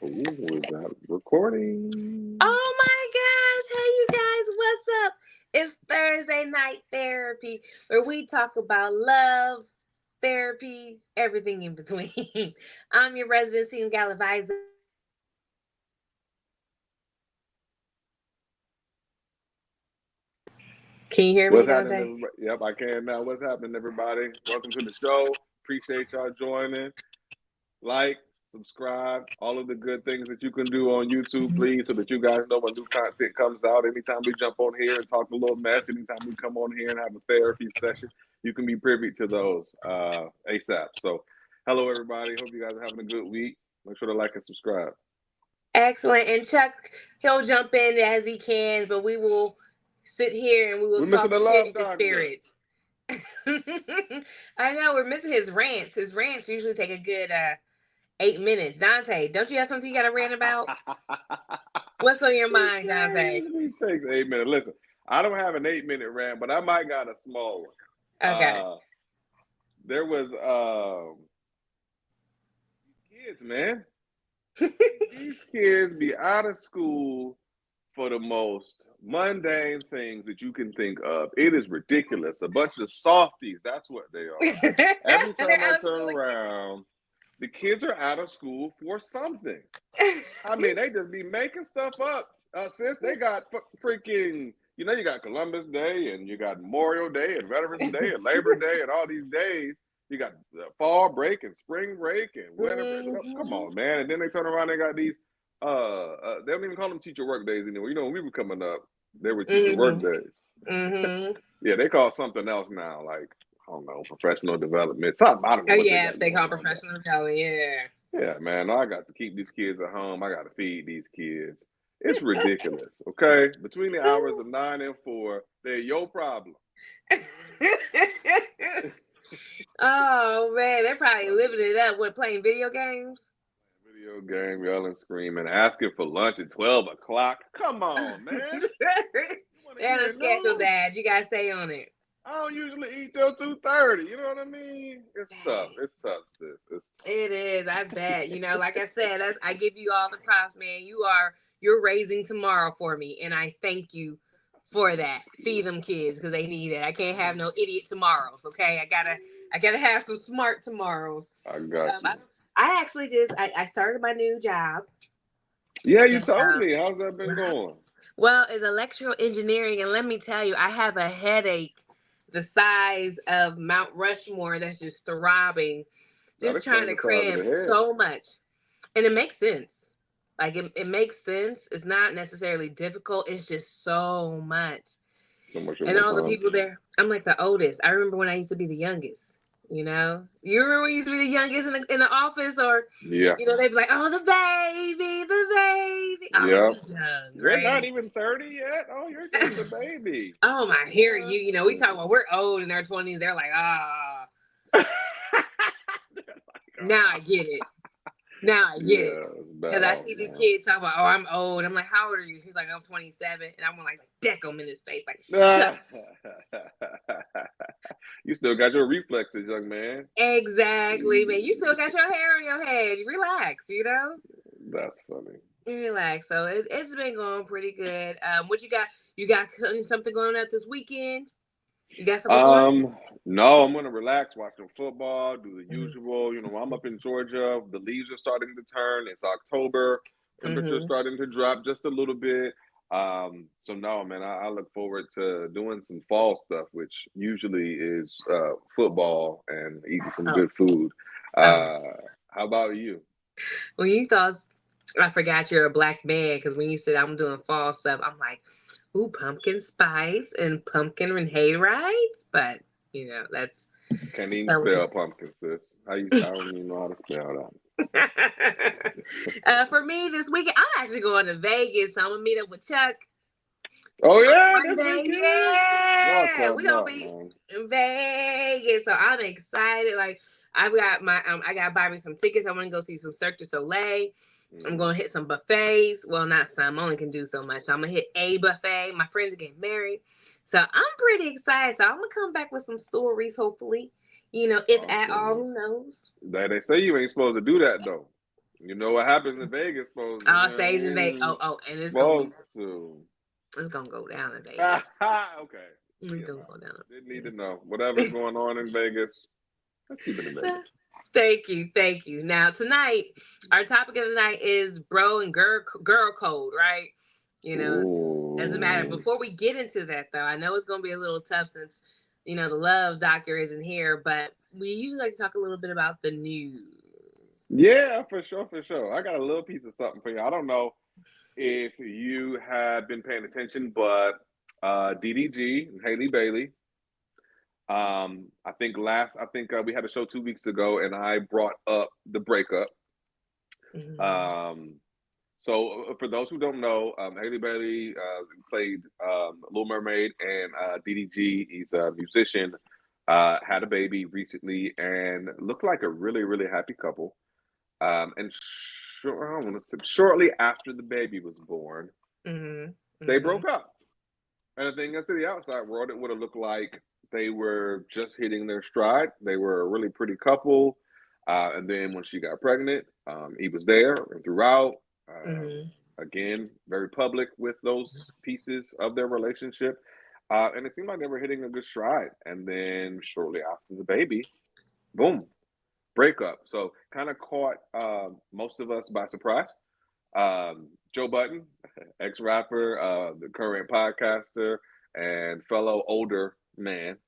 Ooh, is that recording? Oh my gosh. Hey, you guys, what's up? It's Thursday Night Therapy, where we talk about love, therapy, everything in between. I'm your resident senior gal advisor, Dante. Can you hear me, What's happening, Dante? everybody? Yep, I can now. What's happening, everybody? Welcome to the show. Appreciate y'all joining. Like, subscribe, all of the good things that you can do on YouTube, please, so that you guys know when new content comes out. Anytime we jump on here and talk a little mess, anytime we come on here and have a therapy session, you can be privy to those ASAP. So, hello, everybody. Hope you guys are having a good week. Make sure to like and subscribe. Excellent. And Chuck, he'll jump in as he can, but we will sit here and we will We're missing talk the shit love in the doctor. spirit. I know we're missing his rants. His rants usually take a good 8 minutes. Dante, don't you have something you got to rant about? What's on your He mind, said Dante? he takes 8 minutes. Listen, I don't have an 8 minute rant, but I might got a small one. Okay. There was kids, man. These kids be out of school for the most mundane things that you can think of. It is ridiculous. A bunch of softies. That's what they are. Every They're time I out of turn school around, the kids are out of school for something. again. I mean, they just be making stuff up. Sis, they got freaking, you got Columbus Day and you got Memorial Day and Veterans Day and Labor Day and all these days. You got fall break and spring break and winter break. Come Mhm. on, man. And then they turn around, they got these, they don't even call them teacher work days anymore. When we were coming up, they were teacher work Mhm. days. Mhm. Yeah, they call something else now, like, I don't know, professional development. Something, I don't know Oh what they yeah, got they call going on. professional development. Yeah. Yeah, man, I got to keep these kids at home. I got to feed these kids. It's ridiculous, okay? Between the hours of 9 and 4, they're your problem. Oh man, they're probably living it up with playing video games. Video game, yelling, screaming, asking for lunch at 12 o'clock. Come on, man. You want to They're eat on a at schedule, noon? Dad. You gotta stay on it. I don't usually eat till 2:30. You know what I mean? It's tough. Dang. It's tough, sis. It's tough. It is. I bet. Like I said, I give you all the props, man. You're raising tomorrow for me, and I thank you for that. Feed them kids because they need it. I can't have no idiot tomorrows. Okay, I gotta have some smart tomorrows. I got I, you. I actually I started my new job. Yeah, you And, told me. How's that been going? well, it's electrical engineering, and let me tell you, I have a headache the size of Mount Rushmore that's just throbbing, That just trying explains to the size of cram the head. so much. And it makes sense. Like it makes sense. It's not necessarily difficult. It's just so much. So much at And one all the time. people there, I'm like the oldest. I remember when I used to be the youngest. You remember when you used to be the youngest in the office, or Yeah. they'd be like, "Oh, the baby, the baby." Oh, Yeah. we young, You're not right? even 30 yet. Oh, you're just a baby. Oh my, hear What? you. We talk about we're old in our 20s. They're like, ah, now I get it. Now I get it. Yeah, it's Cause bad I off see these now. kids talk about, oh, I'm old. I'm like, how old are you? He's like, I'm 27, and I'm like deck him in his face, like, shut. You still got your reflexes, young man. Exactly, man. You still got your hair on your head. Relax. That's funny. Relax. So it's been going pretty good. What you got? You got something going on this weekend? You got something fun? Um, no, I'm gonna relax, watch some football, do the Mm-hmm. usual. I'm up in Georgia. The leaves are starting to turn. It's October. Temperature's Mm-hmm. starting to drop just a little bit. So no, man, I look forward to doing some fall stuff, which usually is football and eating some Oh, good food. oh. Uh, how about you? When you thought I forgot you're a black man, because when you said I'm doing fall stuff, I'm like, ooh, pumpkin spice and pumpkin and hayrides. But that's Can't even so. spell pumpkin, sis. I don't even know how to spell For me this weekend, I'm actually going to Vegas. So I'm gonna meet up with Chuck that. Oh on yeah, this Monday. weekend. Y'all Yeah, we cutting gonna up, be man. in Vegas, so I'm excited. Like I got to buy me some tickets. I want to go see some Cirque du Soleil. I'm Hmm. gonna hit some buffets. Well, not some. I only can do so much. So I'm gonna hit a buffet. My friends are getting married, so I'm pretty excited. So I'm gonna come back with some stories, hopefully. If at all. Awesome. Who knows? They say you ain't supposed to do that though. You know what happens in Vegas, supposed to. All stays in Vegas. And Supposed to. it's gonna go down in Vegas. Okay. It's Yeah, gonna go down. didn't need to know. Whatever's going on in Vegas, let's keep it in Vegas. Thank you. Now tonight, our topic of the night is bro and girl code, right? You know, doesn't matter. Ooh. Before we get into that, though, I know it's gonna be a little tough since the love doctor isn't here, but we usually like to talk a little bit about the news. Yeah, for sure. I got a little piece of something for you. I don't know if you have been paying attention, but DDG and Haley Bailey. I think we had a show 2 weeks ago, and I brought up the breakup. Mhm. So for those who don't know, Haley Bailey played Little Mermaid, and DDG, he's a musician, had a baby recently, and looked like a really, really happy couple. And shortly after the baby was born, Mhm. they Mhm. broke up. And I think to the outside world, it would have looked like they were just hitting their stride. They were a really pretty couple. And then when she got pregnant, he was there and throughout. Mhm. Again, very public with those pieces of their relationship. And it seemed like they were hitting a good stride. And then shortly after the baby, boom, breakup. So kind of caught most of us by surprise. Joe Budden, ex rapper, the current podcaster, and fellow older man,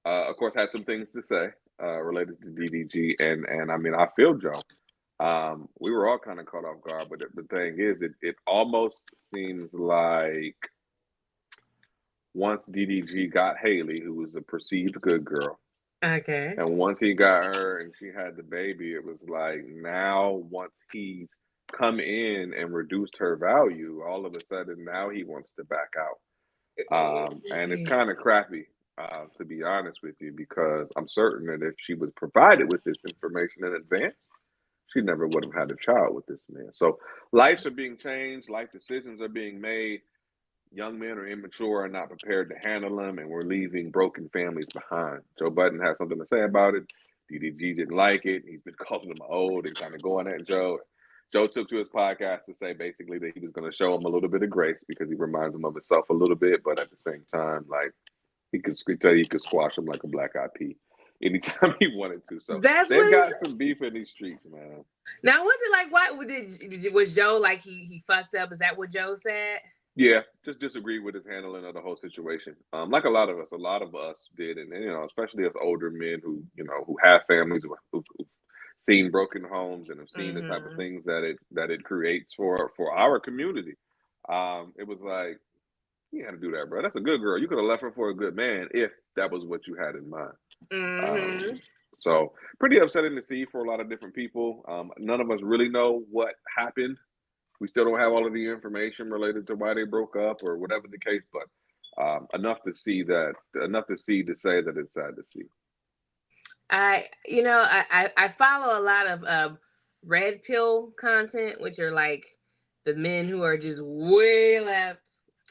of course, had some things to say related to DDG, and I mean, I feel Joe. We were all kind of caught off guard, but the thing is, it almost seems like once DDG got Haley, who was a perceived good girl, Okay. and once he got her and she had the baby, it was like now once he's come in and reduced her value, all of a sudden now he wants to back out. And it's kind of crappy, to be honest with you, because I'm certain that if she was provided with this information in advance, she never would have had a child with this man. So lives are being changed, life decisions are being made. Young men are immature and not prepared to handle them, and we're leaving broken families behind. Joe Budden has something to say about it. DDG didn't like it. He's been calling him old and kind of going at Joe. Joe took to his podcast to say basically that he was going to show him a little bit of grace because he reminds him of himself a little bit, but at the same time, like he could tell you he could squash him like a black eyed pea anytime he wanted to. So That's they've what got some beef in these streets, man. now. Was it like? What was Joe like? He fucked up. Is that what Joe said? Yeah, just disagree with his handling of the whole situation. Like a lot of us did, and especially as older men who have families who've seen broken homes and have seen the type of Mm-hmm. things that it creates for our community. It was like you had to do that, bro. That's a good girl. You could have left her for a good man if that was what you had in mind. Mm-hmm. Um, so pretty upsetting to see for a lot of different people. None of us really know what happened. We still don't have all of the information related to why they broke up or whatever the case, but enough to see to say that it's sad to see. I follow a lot of red pill content, which are like the men who are just way left,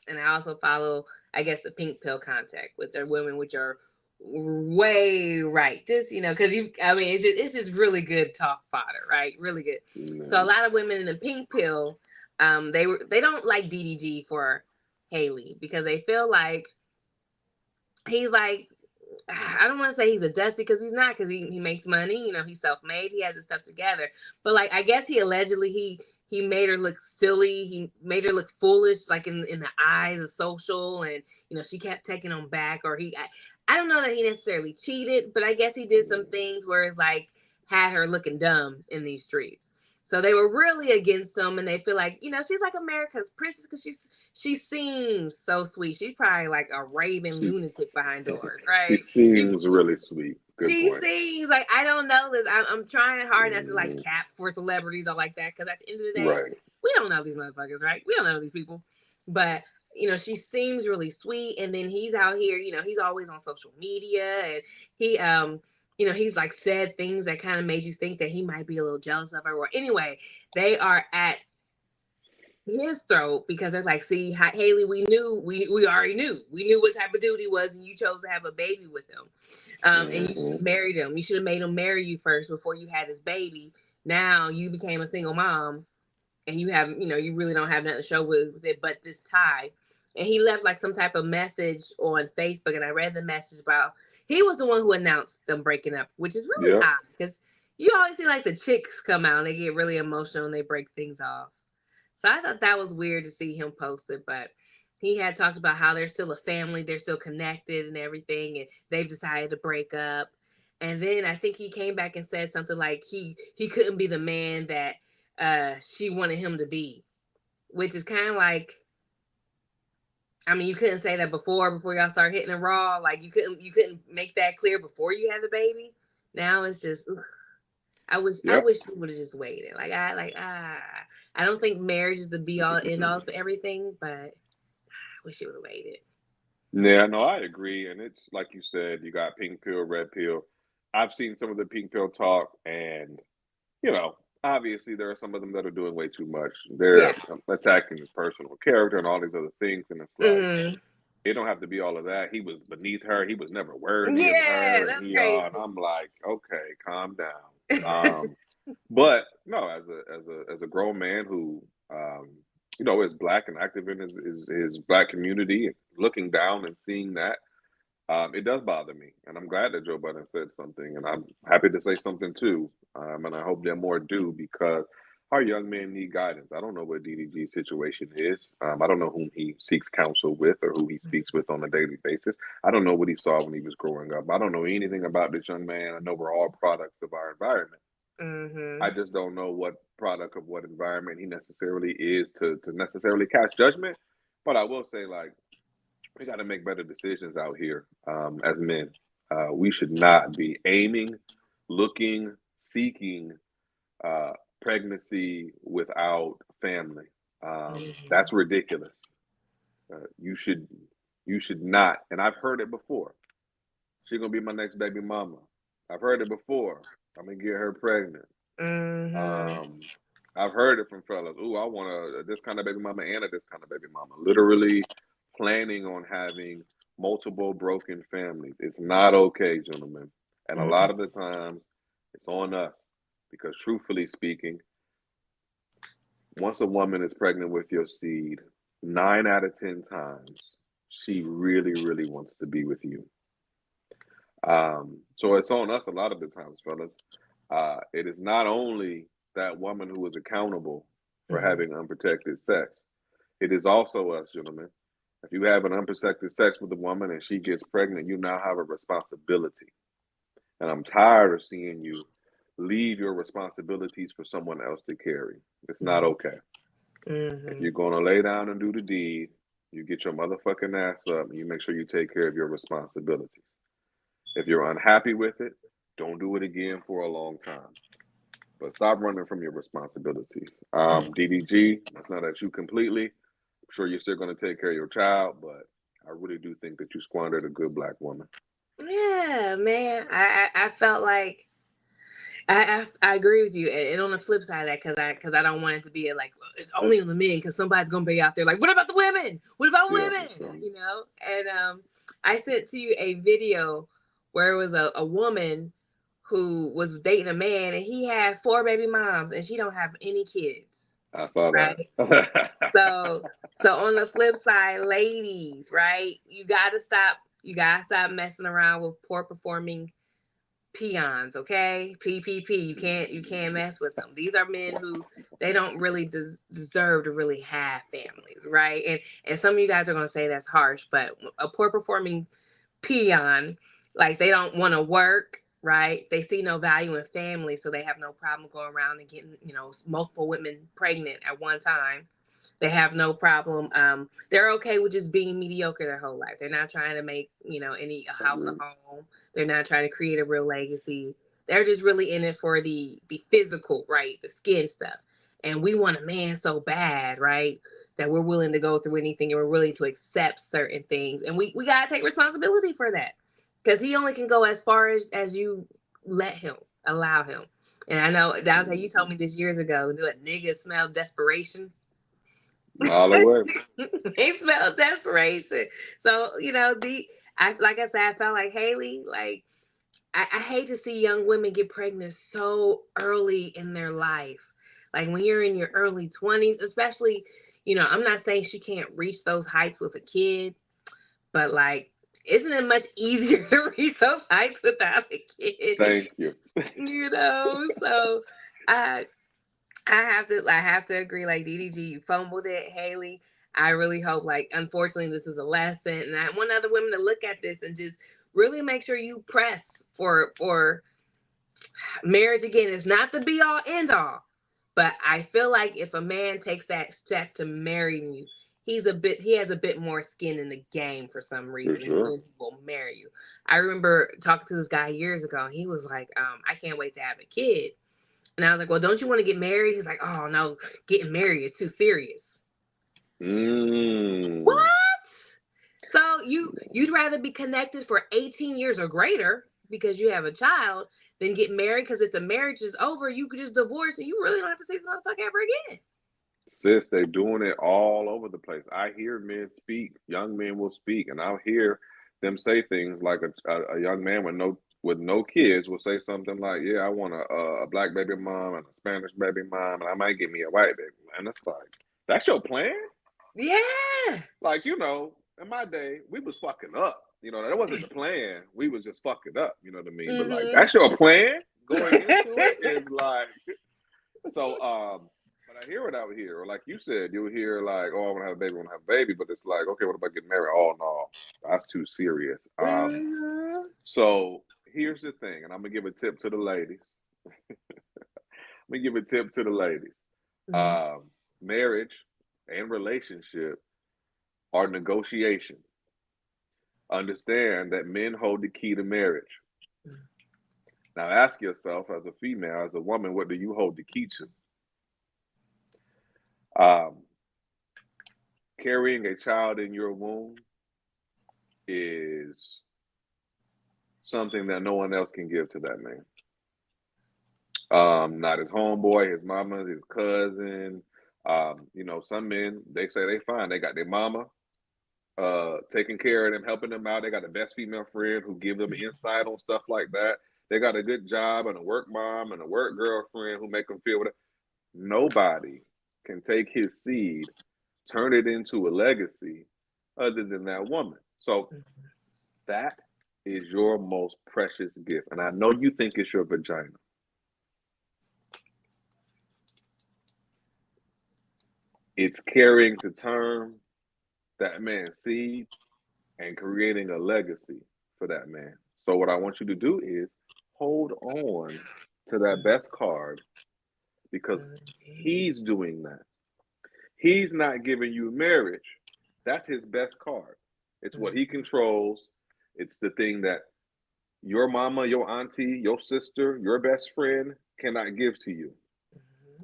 and I also follow, I guess, the pink pill content, which are women which are way right. Just because it's just really good talk fodder, right? Really good. So a lot of women in the pink pill, they don't like DDG for Haley because they feel like he's like, I don't want to say he's a dusty because he's not, because he makes money, he's self-made, he has his stuff together. But like I guess he allegedly he made her look silly, he made her look foolish, like in the eyes of social, and she kept taking him back, or I don't know that he necessarily cheated, but I guess he did some things where it's like had her looking dumb in these streets. So they were really against him, and they feel like, she's like America's princess because she seems so sweet. She's probably like a raving lunatic behind doors, She right? seems really sweet. Good She point. seems like, I don't know this. I'm trying hard not to like Mhm. cap for celebrities or like that, because at the end of the day, Right. we don't know these motherfuckers, right? We don't know these people. But she seems really sweet, and then he's out here, he's always on social media, and he's like said things that kind of made you think that he might be a little jealous of her. Or anyway, they are at his throat because they're like, see, Haley, we already knew what type of dude he was, and you chose to have a baby with him, and you should have married him. You should have made him marry you first before you had his baby, Now you became a single mom and you have, you really don't have nothing to show with it but this tie. And he left like some type of message on Facebook, and I read the message about he was the one who announced them breaking up, which is really Yep. odd because you always see like the chicks come out and they get really emotional and they break things off. So I thought that was weird to see him post it, but he had talked about how they're still a family, they're still connected and everything, and they've decided to break up. And then I think he came back and said something like he couldn't be the man that she wanted him to be, which is kind of like, I mean, you couldn't say that before y'all start hitting it raw. Like you couldn't make that clear before you had the baby. Now it's just ugh. I Yep. wish you would have just waited. I don't think marriage is the be all end all for everything, but I wish you would have waited. Yeah, no, I agree. And it's like you said, you got pink pill, red pill. I've seen some of the pink pill talk, and you know, obviously there are some of them that are doing way too much. They're Yeah. attacking his personal character and all these other things, and it's like Hmm. it don't have to be all of that. He was beneath her. He was never worthy of Yeah, her, and that's he and crazy. I'm like, okay, calm down. But no, as a grown man who is black and active in his black community and looking down and seeing that, it does bother me, and I'm glad that Joe Budden said something, and I'm happy to say something too. And I hope that more do because our young men need guidance. I don't know what DDG's situation is. I don't know whom he seeks counsel with or who he speaks with on a daily basis. I don't know what he saw when he was growing up. I don't know anything about this young man. I know we're all products of our environment. I Hmm. just don't know what product of what environment he necessarily is to necessarily cast judgment. But I will say, like, we got to make better decisions out here as men. We should not be aiming, looking, seeking uh, pregnancy without family. That's Hmm. ridiculous. You should not. And I've heard it before. She's gonna be my next baby mama. I've heard it before. I'm gonna get her pregnant. Hmm. Um, I've heard it from fellas. Ooh, I want this kind of baby mama and a this kind of baby mama. Literally planning on having multiple broken families. It's not okay, gentlemen. And a lot of the times, it's on us because, truthfully speaking, once a woman is pregnant with your seed, 9 out of 10 times, she really, really wants to be with you. So it's on us a lot of the times, fellas. It is not only that woman who is accountable for Hmm. having unprotected sex, it is also us, gentlemen. If you have an unprotected sex with a woman and she gets pregnant, you now have a responsibility. And I'm tired of seeing you leave your responsibilities for someone else to carry. It's not okay. If Hmm. you're going to lay down and do the deed, you get your motherfucking ass up and you make sure you take care of your responsibilities. If you're unhappy with it, don't do it again for a long time. But stop running from your responsibilities. DDG, that's not at you completely. I'm sure you're still going to take care of your child, but I really do think that you squandered a good black woman. Yeah, man. I felt like I agree with you. And on the flip side of that, because I don't want it to be like, "Well, it's only on the men," because somebody's gonna be out there like, what about the women? What about Yeah, women? so, And I sent to you a video where it was a woman who was dating a man and he had four baby moms and she don't have any kids, I saw right? that. So so on the flip side, ladies, right? You gotta stop messing around with poor performing peons, okay? PPP. You can't mess with them. These are men who they don't really deserve to really have families, right? And some of you guys are gonna say that's harsh, but a poor performing peon, like they don't want to work, right? They see no value in family, so they have no problem going around and getting, multiple women pregnant at one time. They have no problem. They're okay with just being mediocre their whole life. They're not trying to make, any a house a Agreed. home. They're not trying to create a real legacy. They're just really in it for the physical, right? The skin stuff. And we want a man so bad, right? That we're willing to go through anything and we're willing to accept certain things. And we gotta take responsibility for that. Because he only can go as far as you let him, allow him. And I know Dante, you told Mhm. me this years ago, do a nigga smell desperation. All the way. They smell desperation. So, I like I said, I felt like Haley, like I hate to see young women get pregnant so early in their life. Like when you're in your early 20s, especially, I'm not saying she can't reach those heights with a kid, but like, isn't it much easier to reach those heights without a kid? Thank you. So I I have to agree. Like DDG, you fumbled it, Haley. I really hope, like, unfortunately, this is a lesson, and I want other women to look at this and just really make sure you press for marriage. Again, it's not the be all end all, but I feel like if a man takes that step to marry you, he has a bit more skin in the game for some For reason, and sure. then he will marry you. I remember talking to this guy years ago, and he was like, I can't wait to have a kid. And I was like, well, don't you want to get married? He's like, oh no, getting married is too serious. What? Mm. So you'd rather be connected for 18 years or greater because you have a child than get married, because if the marriage is over, you could just divorce and you really don't have to see the motherfucker ever again. Sis, they're doing it all over the place. I hear men speak, young men will speak, and I'll hear them say things like a young man with no kids will say something like, "Yeah, I want a black baby mom and a Spanish baby mom, and I might get me a white baby." And it's like, that's your plan? Yeah. Like, in my day, we was fucking up. That wasn't the plan. We was just fucking up. You know what I mean? But like, Mm-hmm. that's your plan going into it is like so. But I hear it out here, or like you said, you'll hear like, "Oh, I want to have a baby, I want to have a baby," but it's like, okay, what about getting married? Oh no, that's too serious. Mm-hmm. So here's the thing, and I'm gonna give a tip to the ladies. Let me give a tip to the ladies. Mm-hmm. Um, Marriage and relationship are negotiation. Understand that men hold the key to marriage. Now ask yourself, as a female, as a woman, what do you hold the key to? Carrying a child in your womb is something that no one else can give to that man. Not his homeboy, his mama, his cousin. Some men, they say they fine. They got their mama taking care of them, helping them out. They got the best female friend who give them insight on stuff like that. They got a good job and a work mom and a work girlfriend who make them feel whatever. Nobody can take his seed, turn it into a legacy other than that woman. So that is your most precious gift. And I know you think it's your vagina. It's carrying to term that man's seed and creating a legacy for that man. So what I want you to do is hold on to that best card because he's doing that. He's not giving you marriage. That's his best card. It's what he controls. It's the thing that your mama, your auntie, your sister, your best friend cannot give to you.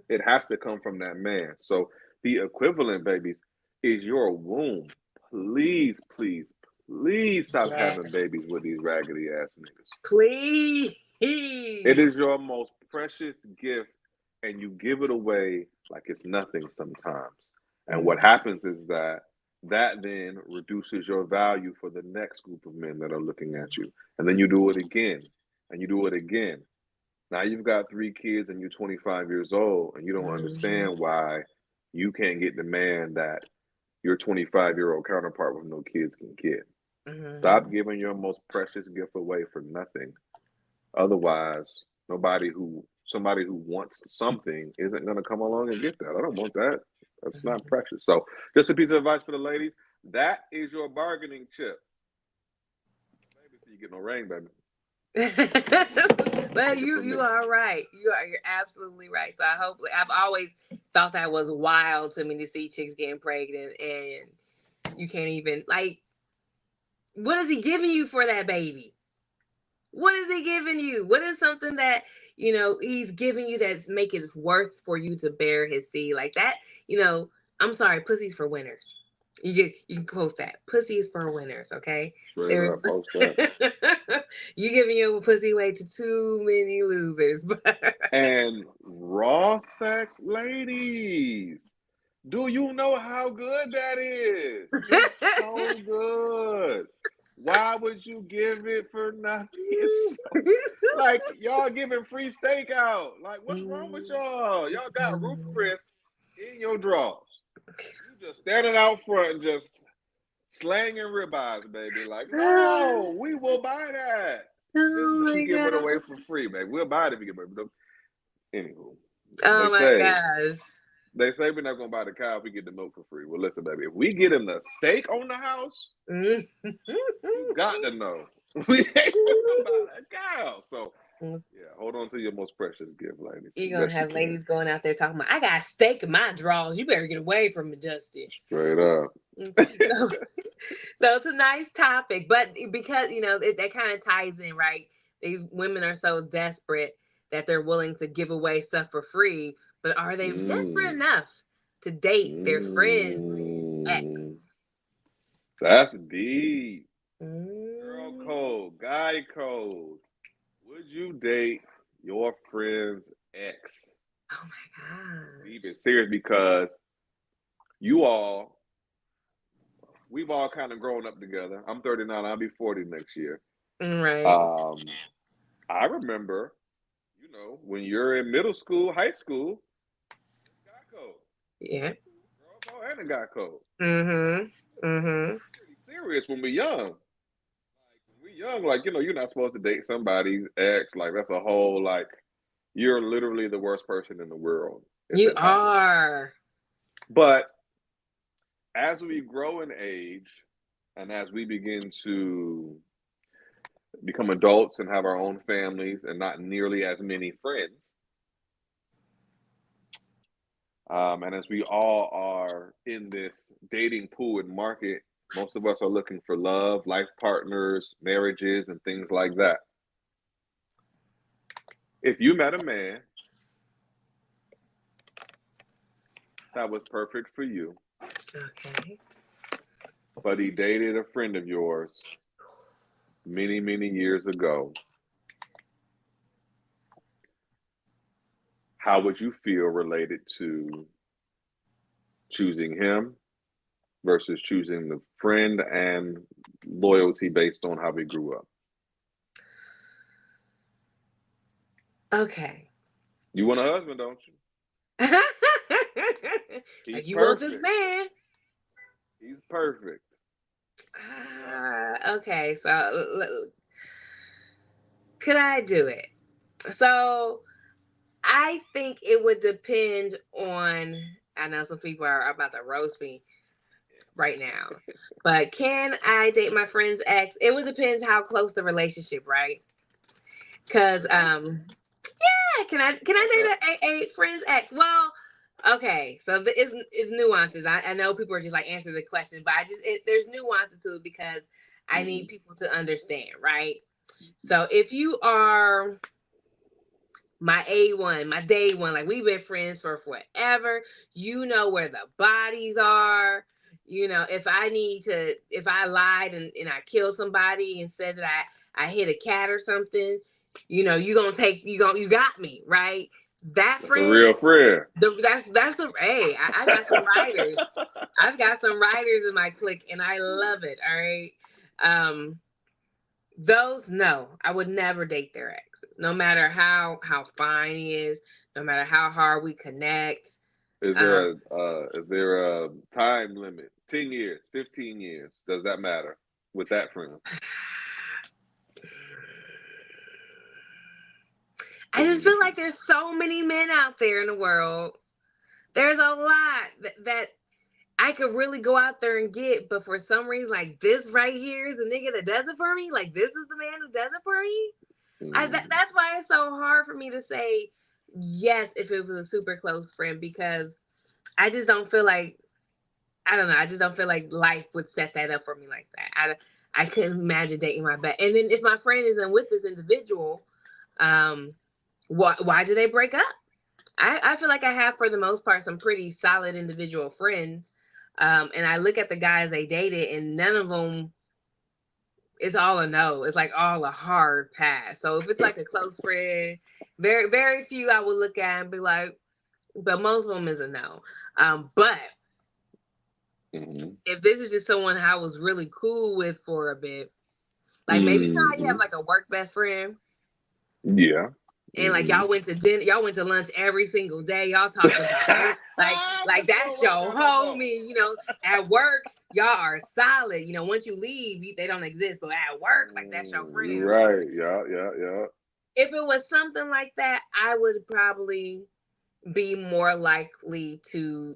It has to come from that man. So the equivalent, babies, is your womb. Please, please, please stop having Yes. babies with these raggedy ass niggas. Please. It is your most precious gift, and you give it away like it's nothing sometimes. And what happens is that then reduces your value for the next group of men that are looking at you. And then you do it again, and you do it again. Now you've got 3 kids and you're 25 years old, and you don't understand why you can't get the man that your 25-year-old counterpart with no kids can get. Stop giving your most precious gift away for nothing. Otherwise, somebody who wants something isn't going to come along and get that. I don't want that. That's not precious. So, just a piece of advice for the ladies: that is your bargaining chip. Baby, so you get no ring, baby. Well, Take it from you me. are right. You're absolutely right. So I've always thought that was wild to me to see chicks getting pregnant and you can't even, like, what is he giving you for that baby? What is he giving you? What is something that he's giving you that's make it worth for you to bear his seed like that? I'm sorry, pussy's for winners. You can quote that. Pussy is for winners, okay? Straight There's up, post that. you giving your pussy away to too many losers. And raw sex, ladies. Do you know how good that is? It's so good. Why would you give it for nothing? It's so, like y'all giving free steak out. Like what's wrong with y'all? Y'all got Ruth Chris in your drawers. You just standing out front and just slanging ribeyes, baby. Like, no, we will buy that. Just Oh don't my give it god. away for free, baby. We'll buy it if you give it. But anywho, Oh they my say gosh. we're not gonna buy the cow if we get the milk for free. Well, listen, baby, if we get him the steak on the house, you got to know we ain't gonna buy that cow. So yeah, hold on to your most precious gift, ladies. You're gonna have ladies going out there talking about, I got steak in my drawers. You better get away from me, Dusty. Straight up. So it's a nice topic, but because that kind of ties in, right? These women are so desperate that they're willing to give away stuff for free, but are they desperate enough to date their friend's ex? That's deep. Girl Mm. code, guy code. Would you date your friend's ex? Oh my gosh. Even serious because we've all kind of grown up together. I'm 39, I'll be 40 next year. Right. I remember, when you're in middle school, high school, guy code. Yeah. Girl code and a guy code. Pretty serious when we're young. Like, you're not supposed to date somebody's ex. Like, that's a whole, like, you're literally the worst person in the world. You are. But as we grow in age and as we begin to become adults and have our own families and not nearly as many friends, and as we all are in this dating pool and market, most of us are looking for love, life partners, marriages, and things like that. If you met a man that was perfect for you, Okay. but he dated a friend of yours many, many years ago, how would you feel related to choosing him versus choosing the friend and loyalty based on how we grew up? Okay. You want a husband, don't you? Like you perfect. want this man. He's perfect. Okay, so could I do it? So I think it would depend on. I know some people are about to roast me right now, but can I date my friend's ex? It would depend how close the relationship, right? Because yeah, can I date a friend's ex? Well, okay, so it's nuances. I know people are just like answer the question, but there's nuances to it because I need people to understand, right? So if you are my A1, my day one, like we've been friends for forever, you know where the bodies are. If I lied and I killed somebody and said that I hit a cat or something, you got me, right? That friend, a real friend. That's the hey, I got some writers. I've got some writers in my clique, and I love it. All right. Those, no, I would never date their exes, no matter how fine he is, no matter how hard we connect. Is there a time limit? 10 years, 15 years? Does that matter with that friend? I just feel like there's so many men out there in the world. There's a lot that I could really go out there and get, but for some reason, like this right here is the nigga that does it for me. Like this is the man who does it for me. That's why it's so hard for me to say yes if it was a super close friend, because I just don't feel like, I don't know. I just don't feel like life would set that up for me like that. I couldn't imagine dating my best. And then if my friend isn't with this individual, why do they break up? I feel like I have, for the most part, some pretty solid individual friends. And I look at the guys they dated, and none of them, it's all a no. It's like all a hard pass. So if it's like a close friend, very, very few I would look at and be like, but most of them is a no. But if this is just someone I was really cool with for a bit, Like maybe you know how you have Mhm. like a work best friend, Yeah. and like Mhm. y'all went to dinner, y'all went to lunch every single day. Y'all talked about like What's that's wrong with your that? No, no. homie. You know, at work y'all are solid. You know, once you leave, they don't exist. But at work, like that's your You're friend. right. Yeah, yeah, yeah. If it was something like that, I would probably be more likely to.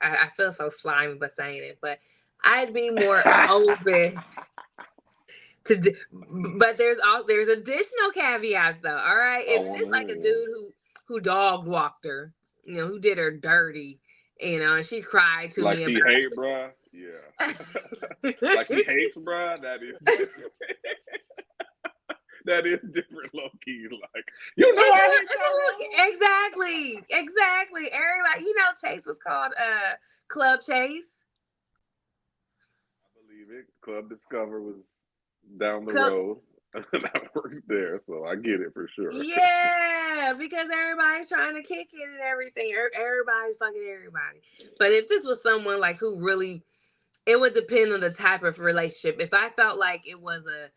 I feel so slimy by saying it, but I'd be more open to. But there's additional caveats though. All right, I if want it's to like hear a dude one. who dog walked her, you know, who did her dirty, you know, and she cried to Like me she about hate, bruh. Yeah. Like she it. hates, bruh. That is different. That is different, low key. Like you know, I hate Tyrone. Exactly. Everybody, you know, Chase was called Club Chase. I believe it. Club Discover was down the Club, road. And I worked there, so I get it for sure. yeah, because everybody's trying to kick it and everything. Everybody's fucking everybody. But if this was someone like who really, it would depend on the type of relationship. If I felt like it was a,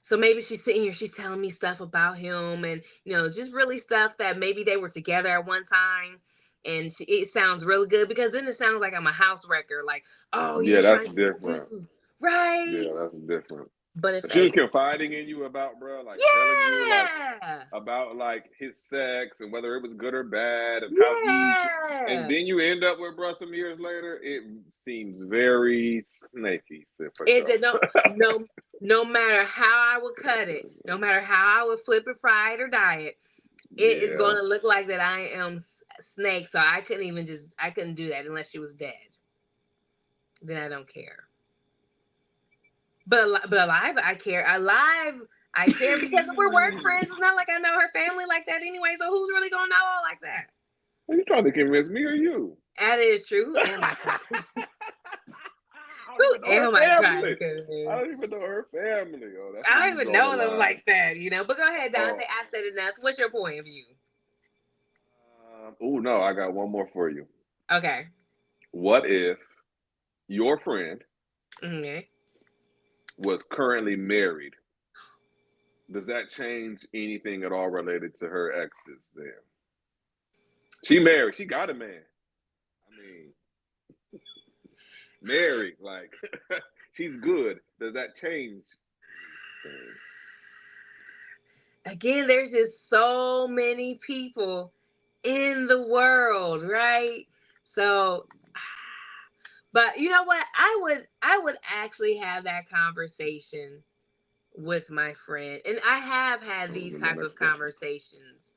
so maybe she's sitting here, she's telling me stuff about him, and you know, just really stuff that maybe they were together at one time, and it sounds really good because then it sounds like I'm a house wrecker. Like, oh, he Yeah, was that's trying to get the different. dude, right? Yeah, that's different. But if If she was they, confiding in you about, bro, like telling you like yeah, about like his sex and whether it was good or bad and how and yeah, then you end up with bro some years later, it seems very snaky, for it sure. did no matter how I would cut it, no matter how I would flip it, fry it, or dye it, it is Yeah. going to look like that I am snake. So I couldn't do that unless she was dead. Then I don't care. But alive, I care. Alive, I care because we're work friends. It's not like I know her family like that anyway. So who's really gonna know all like that? Are you trying to convince me or you? That is true. Who am I trying? I don't Who even know her am I trying to family. I convince? don't even know her family. Oh, that's where I you don't even draw the know them line. like that, you know. But go ahead, Dante. Oh, I said enough. What's your point of view? oh no, I got one more for you. Okay. What if your friend Okay. was currently married? Does that change anything at all related to her exes there? She married. She got a man. I mean, married. Like, she's good. Does that change anything? Again, there's just so many people in the world, right? So, but you know what? I would actually have that conversation with my friend, and I have had That would these be my type of next question. conversations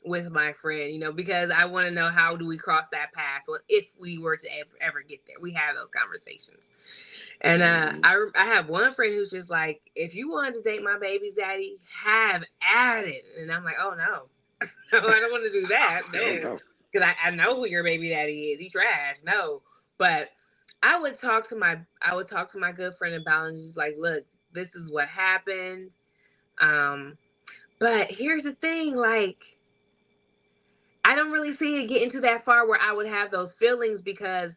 with my friend, you know, because I want to know how do we cross that path. Well, if we were to ever get there, we have those conversations. And Mm-hmm. I have one friend who's just like, if you wanted to date my baby's daddy, have at it. And I'm like, oh no, no, I don't want to do that. Oh No, no. because I know who your baby daddy is. He trash. No, but I would talk to my good friend about it and just like, look, this is what happened. Um, but here's the thing, like I don't really see it getting to that far where I would have those feelings because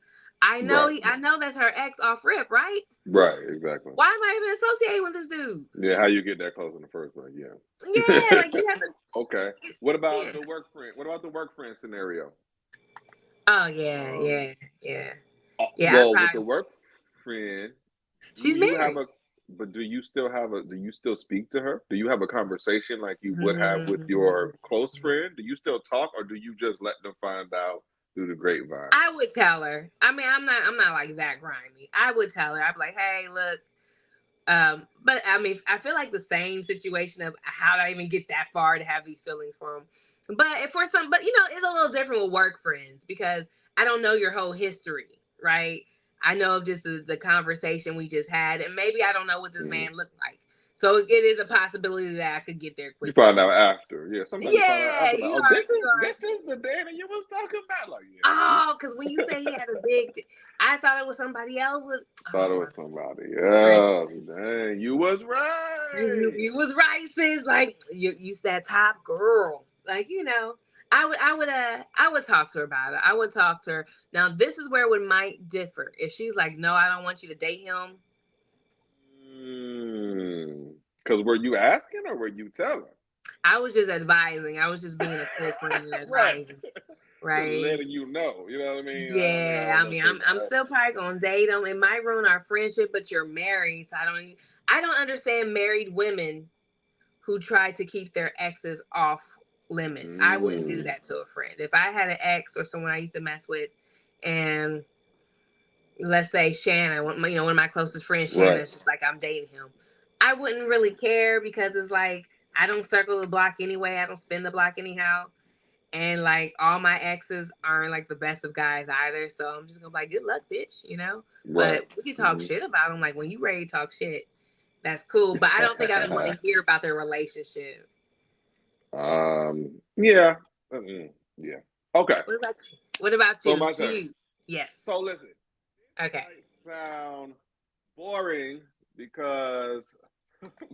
Right. I know that's her ex off rip, right? Right. Exactly. Why am I even associating with this dude? Yeah. How you get that close in the first place? Yeah, Yeah. like you have to. Okay. What about Yeah. the work friend? What about the work friend scenario? Oh yeah, Um. yeah. I Well, with the probably. work friend, do She's you have married. a? But do you still have a? Do you still speak to her? Do you have a conversation like you would have with Mm, your close friend? Do you still talk, or do you just let them find out through the grapevine? I would tell her. I mean, I'm not like that grimy. I would tell her. I'd be like, hey, look. But I mean, I feel like the same situation of how did I even get that far to have these feelings for him. But if for some, but you know, it's a little different with work friends because I don't know your whole history, right? I know of just the conversation we just had, and maybe I don't know what this Mm-hmm. man looked like. So it is a possibility that I could get there You quicker. find out after, yeah. Sometimes you find out Yeah, after, like, oh, you are. this is the Danny you was talking about. Like, yeah, see, Oh, because when you say he had a big, I thought it was somebody else with. thought Oh it my was somebody God. else. Dang, you was right. You was right, sis. Like you that top girl. Like, you know, I would talk to her about it. I would talk to her. Now, this is where it might differ. If she's like, no, I don't want you to date him. Because were you asking or were you telling? I was just advising. I was just being a cool friend and Right. advising. Just Right. letting you know. You know what I mean? I Yeah, don't I mean, necessarily I'm still probably gonna date them. It might ruin our friendship, but you're married, so I don't understand married women who try to keep their exes off limits. I wouldn't do that to a friend. If I had an ex or someone I used to mess with, and let's say Shanna, one of my closest friends, Shanna, Right. it's just like I'm dating him. I wouldn't really care because it's like I don't circle the block anyway. I don't spin the block anyhow. And like all my exes aren't like the best of guys either. So I'm just gonna be like, good luck, bitch, you know? Right. But we can talk shit about them. Like when you ready to talk shit, that's cool. But I don't think I want to hear about their relationship. Yeah. Yeah. Okay. What about you? What about So you? my turn. You. Yes. So listen. Okay. Might sound boring because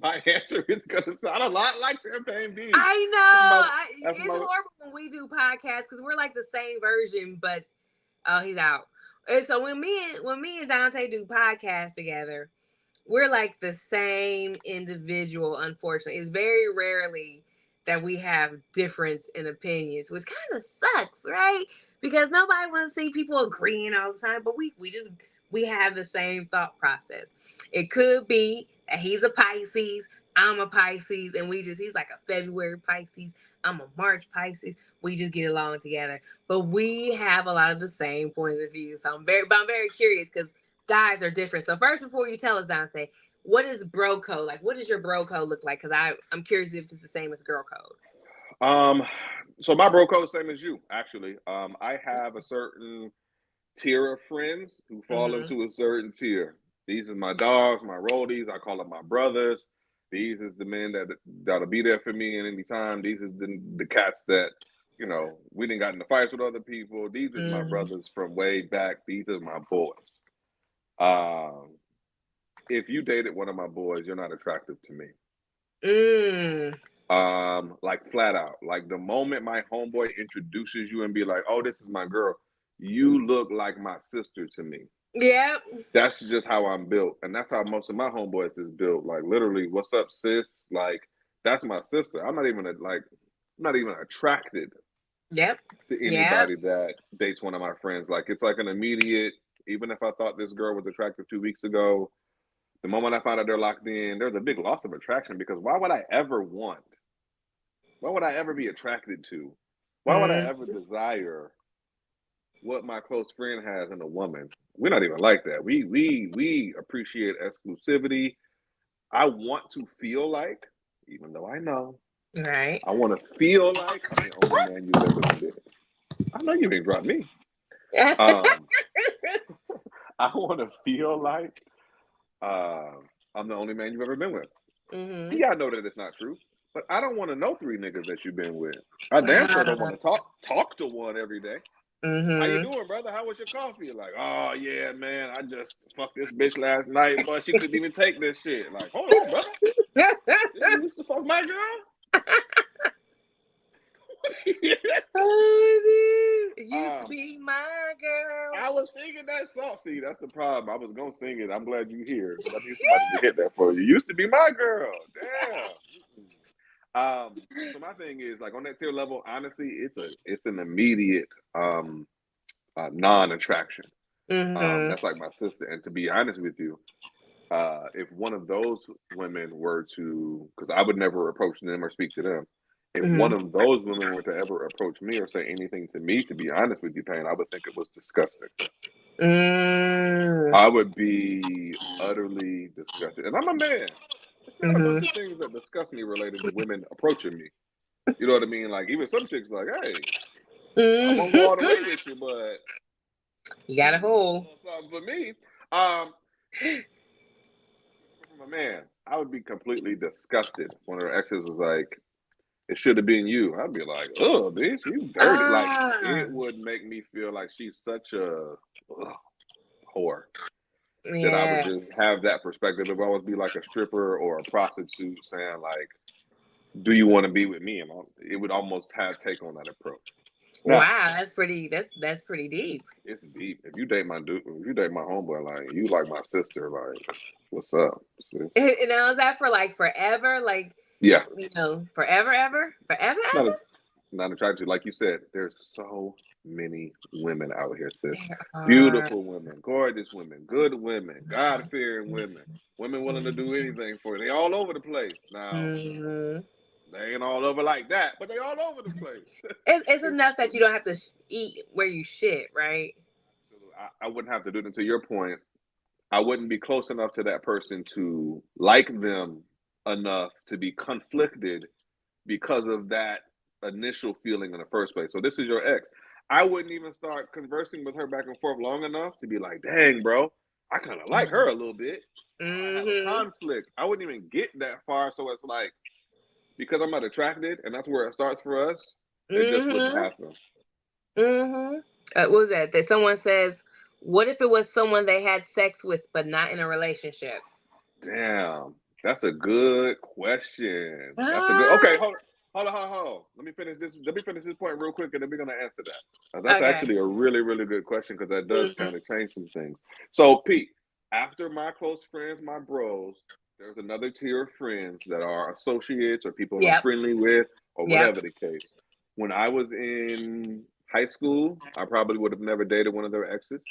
my answer is gonna sound a lot like Champagne B. I know. That's It's my horrible when we do podcasts because we're like the same version, but oh, he's out. And so when me and Dante do podcasts together, we're like the same individual. Unfortunately, it's very rarely that we have difference in opinions, which kind of sucks, right? Because nobody wants to see people agreeing all the time, but we have the same thought process. It could be that he's a Pisces, I'm a Pisces, and he's like a February Pisces, I'm a March Pisces. We just get along together, but we have a lot of the same points of view. So I'm very curious because guys are different. So first, before you tell us, Dante, what is bro code? Like, what does your bro code look like? Because I'm curious if it's the same as girl code. So my bro code same as you, actually. I have a certain tier of friends who fall into a certain tier. These are my dogs, my roadies. I call them my brothers. These is the men that'll be there for me at any time. These is the cats that, we didn't got into fights with other people. These is my brothers from way back. These are my boys. If you dated one of my boys, you're not attractive to me. Like flat out. Like the moment my homeboy introduces you and be like, "Oh, this is my girl," you look like my sister to me. Yep. That's just how I'm built, and that's how most of my homeboys is built. Like literally, "What's up, sis?" Like that's my sister. I'm not even attracted. Yep. To anybody that dates one of my friends. Like it's like an immediate. Even if I thought this girl was attractive 2 weeks ago, the moment I found out they're locked in, there's a big loss of attraction because why would I ever be attracted to? Why would I ever desire what my close friend has in a woman? We're not even like that. We appreciate exclusivity. I want to feel like, even though I know, right, I want to feel like I'm the only man you've ever been with. I know you ain't dropped me. I want to feel like I'm the only man you've ever been with. Yeah, I know that it's not true, but I don't want to know 3 niggas that you've been with. I damn sure don't want to talk to one every day. How you doing, brother? How was your coffee? Like, oh yeah, man, I just fucked this bitch last night, but she couldn't even take this shit. Like, hold on, brother. You used to fuck my girl? oh, it used to be my girl. I was thinking that song. See, that's the problem. I was gonna sing it. I'm glad you here. I need somebody to hit that for you. Used to be my girl. Damn. So my thing is like on that tier level, honestly, it's an immediate non-attraction. That's like my sister. And to be honest with you, if one of those women were to, because I would never approach them or speak to them, if one of those women were to ever approach me or say anything to me, to be honest with you, Payne, I would think it was disgusting. I would be utterly disgusted. And I'm a man. It's not a bunch of things that disgust me related to women approaching me. You know what I mean? Like even some chicks like, hey, I'm gonna go all the way with you, but you got a hole. Something for me. From a man, I would be completely disgusted if one of her exes was like, "It should have been you." I'd be like, "Oh, bitch, you dirty!" Like it would make me feel like she's such a whore that I would just have that perspective. It would always be like a stripper or a prostitute saying like, "Do you want to be with me?" And it would almost take on that approach. Now, Wow, that's pretty deep. it's deep. If you date my dude, if you date my homeboy, like you like my sister, like what's up? See? Now is that for like forever? Like, Yeah, forever, ever, forever, not ever? not attracted. Like you said, there's so many women out here, sis. There are. Beautiful women, gorgeous women, good women, God fearing women, women willing to do anything for you. They all over the place. Now, Hmm. they ain't all over like that, but they all over the place. It's It's enough that you don't have to eat where you shit, right? absolute. I wouldn't have to do it. And to your point, I wouldn't be close enough to that person to like them enough to be conflicted because of that initial feeling in the first place. So this is your ex. I wouldn't even start conversing with her back and forth long enough to be like, dang, bro, I kind of like her a little bit. Now I have a Mm-hmm. conflict. I wouldn't even get that far. So it's like, because I'm not attracted, and that's where it starts for us, it just wouldn't Mm-hmm. happen. Mm-hmm. What was that? That someone says, what if it was someone they had sex with but not in a relationship? Damn, that's a good question. That's a good. Okay, Ah, hold on. Let me finish this. Let me finish this point real quick, and then we're gonna answer that. That's okay. actually a really, really good question because that does Mm-hmm. kind of change some things. So, Pete, after my close friends, my bros, there's another tier of friends that are associates or people I'm Yep. friendly with or Yep. whatever the case. When I was in high school, I probably would have never dated one of their exes.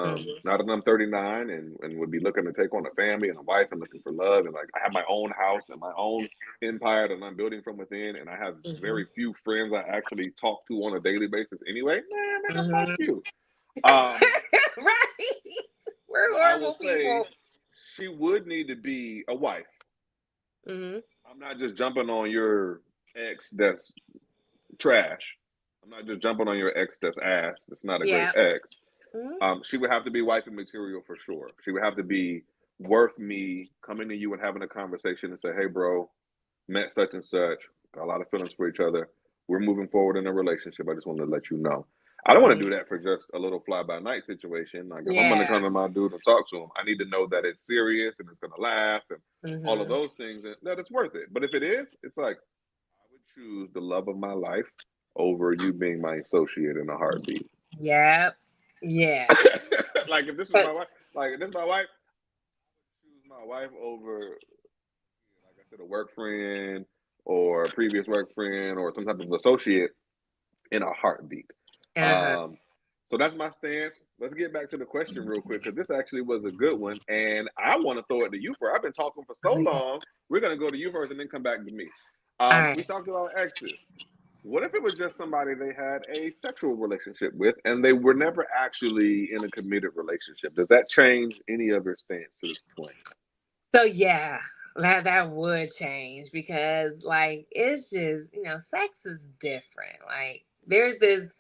Mm-hmm. Now that I'm 39 and would be looking to take on a family and a wife and looking for love, and like I have my own house and my own empire that I'm building from within, and I have Mm-hmm. very few friends I actually talk to on a daily basis anyway. Man, nigga, fuck Mm-hmm. you. Um, Right. We're I will horrible say people. she would need to be a wife. Mm-hmm. I'm not just jumping on your ex that's trash. I'm not just jumping on your ex that's ass. That's not a great Yeah. ex. Mm-hmm. She would have to be wifey material for sure. She would have to be worth me coming to you and having a conversation and say, "Hey, bro, met such and such, got a lot of feelings for each other. We're moving forward in a relationship. I just wanted to let you know." I don't want to do that for just a little fly by night situation. Like if I'm going to Yeah. come to my dude and talk to him, I need to know that it's serious and it's going to last and all of Mm-hmm. those things, and that it's worth it. But if it is, it's like I would choose the love of my life over you being my associate in a heartbeat. Yep. Yeah. Like if this is my But wife, like if this is my wife, choose my wife over, like I said, a work friend or a previous work friend or some type of associate in a heartbeat. uh-huh. Um, so that's my stance. Let's get back to the question real quick because this actually was a good one, and I want to throw it to you first. I've been talking for so Oh, yeah. long. We're gonna go to you first and then come back to me. All We right. talked about exes. What if it was just somebody they had a sexual relationship with and they were never actually in a committed relationship? Does that change any of your stance to this point? So yeah, that would change because like it's just, sex is different. Like there's this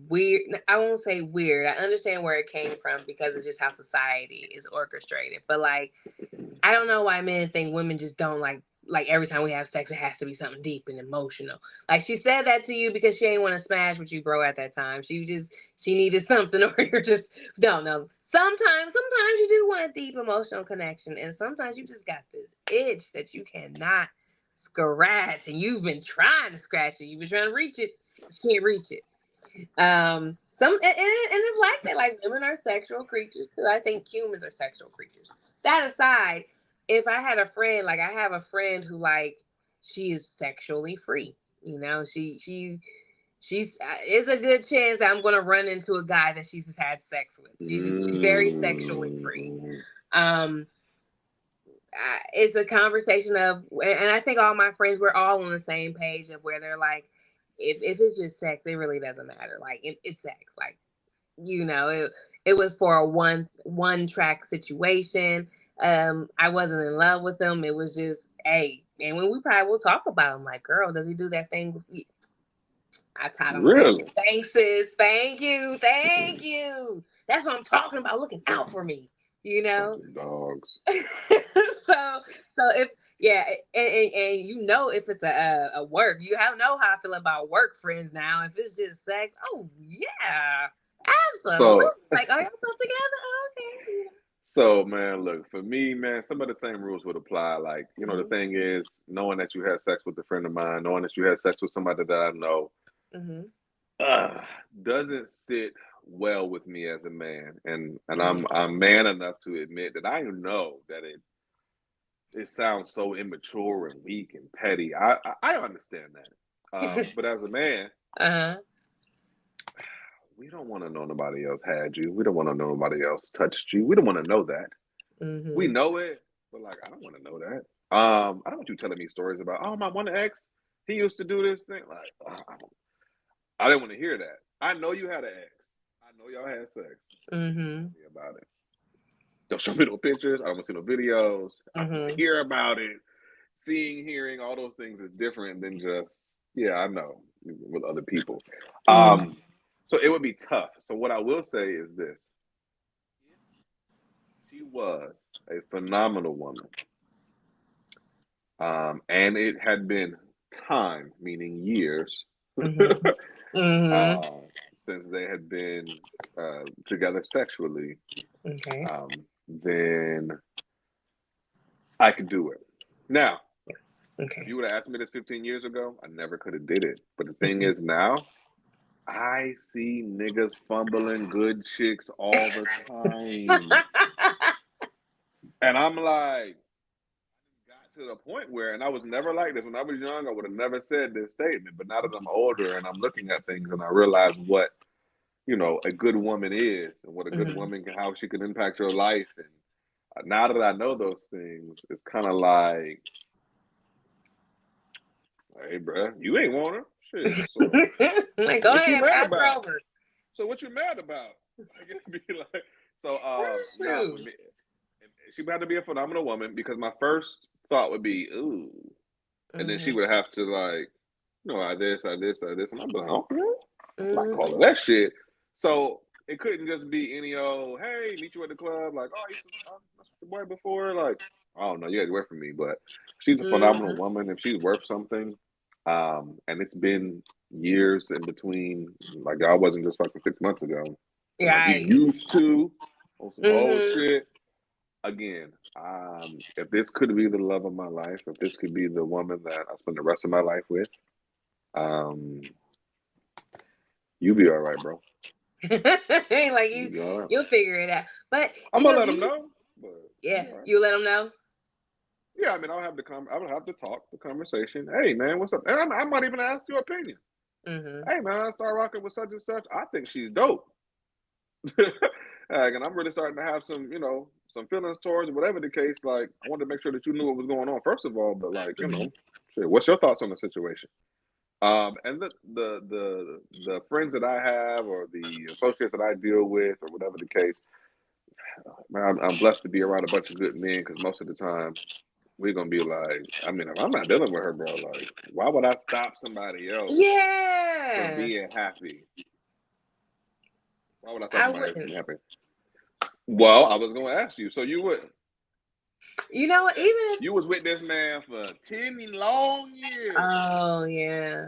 weird, I won't say weird. I understand where it came from because it's just how society is orchestrated. But like I don't know why men think women just don't like every time we have sex it has to be something deep and emotional. Like she said that to you because she ain't want to smash with you, bro, at that time. She needed something or you're just don't know. Sometimes you do want a deep emotional connection and sometimes you just got this itch that you cannot scratch and you've been trying to scratch it. You've been trying to reach it, but you can't reach it. Some and it's like that. Like women are sexual creatures too. I think humans are sexual creatures. That aside, if I had a friend, like I have a friend who like she is sexually free. She's it's a good chance that I'm gonna run into a guy that she's had sex with. She's very sexually free. Mm, Um, it's a conversation of, and I think all my friends we're all on the same page of where they're like, if it's just sex, it really doesn't matter. Like it's sex. Like it was for a one track situation. I wasn't in love with him. It was just hey, and when we probably will talk about him, like, girl, does he do that thing with you? I taught him that. really? Thanks, sis. Thank you. That's what I'm talking about. Looking out for me, you Bunch know. of dogs. so if yeah, and if it's a work, you have know how I feel about work friends now. If it's just sex, oh yeah, absolutely. So, Like, are y'all stuff together? Oh, okay. so man, look, for me, man, some of the same rules would apply. Like, the Mhm. thing is, knowing that you had sex with a friend of mine, knowing that you had sex with somebody that I know, Mhm. doesn't sit well with me as a man, and Mhm. I'm man enough to admit that I know that it sounds so immature and weak and petty. I understand that, but as a man, Uh-huh. we don't want to know nobody else had you. We don't want to know nobody else touched you. We don't want to know that. We Mhm. know it, but like I don't want to know that. I don't want you telling me stories about oh my one ex, he used to do this thing. Like I didn't want to hear that. I know you had an ex. I know y'all had sex. Tell Mhm. me about it. Don't show me no pictures. I don't want to see no videos. I don't want to Mhm. hear about it. Seeing, hearing, all those things is different than just yeah, I know with other people. Mhm. So it would be tough. So what I will say is this: she was a phenomenal woman, and it had been time, meaning years, Mhm. Mhm. uh, since they had been together sexually. Okay. Um, then I could do it. Now, if Okay. you would have asked me this 15 years ago, I never could have did it. But the thing Mhm. is now, I see niggas fumbling good chicks all the time. And I'm like, got to the point where, and I was never like this. When I was young, I would have never said this statement. But now that I'm older and I'm looking at things and I realize what, a good woman is and what a good Mhm. woman can, how she can impact your life. And now that I know those things, it's kind of like, hey, bro, you ain't want her. Shit. So Like, go what you ahead, mad pass her about? over. So what you mad about? Like it'd be like so That is now true. with me she had to be a phenomenal woman because my first thought would be, ooh. And then she Mhm. would have to like, I this, I this, I this, and I'm like, okay, I'm not calling Mhm. that shit. So it couldn't just be any old, hey, meet you at the club, like, oh, you messed with your boy before, like, oh no, you had to wait for me. But she's a phenomenal Mhm. woman. If she's worth something, and it's been years in between, like I wasn't just fucking 6 months ago, like we Right. used to on some old Mhm. shit. Again, if this could be the love of my life, if this could be the woman that I spend the rest of my life with, um, you be all right, bro. Like You be all right. you'll figure it out. But I'm gonna let do him you? know, but you Yeah, be all right. you let them know. Yeah, I mean, I would have the talk, the conversation. Hey, man, what's up? And I might even ask your opinion. Mhm. Hey, man, I start rocking with such and such. I think she's dope. Like, and I'm really starting to have some, some feelings towards whatever the case. Like, I wanted to make sure that you knew what was going on first of all, but like, Mhm. shit, what's your thoughts on the situation? And the friends that I have or the associates that I deal with or whatever the case, man, I'm blessed to be around a bunch of good men because most of the time we're gonna be like, I mean, if I'm not dealing with her, bro, like, why would I stop somebody else from Yeah, being happy? Why would I stop I somebody else from wouldn't. being happy? Well, I was gonna ask you, so you would You know what? Even if. you was with this man for 10 long years. Oh yeah.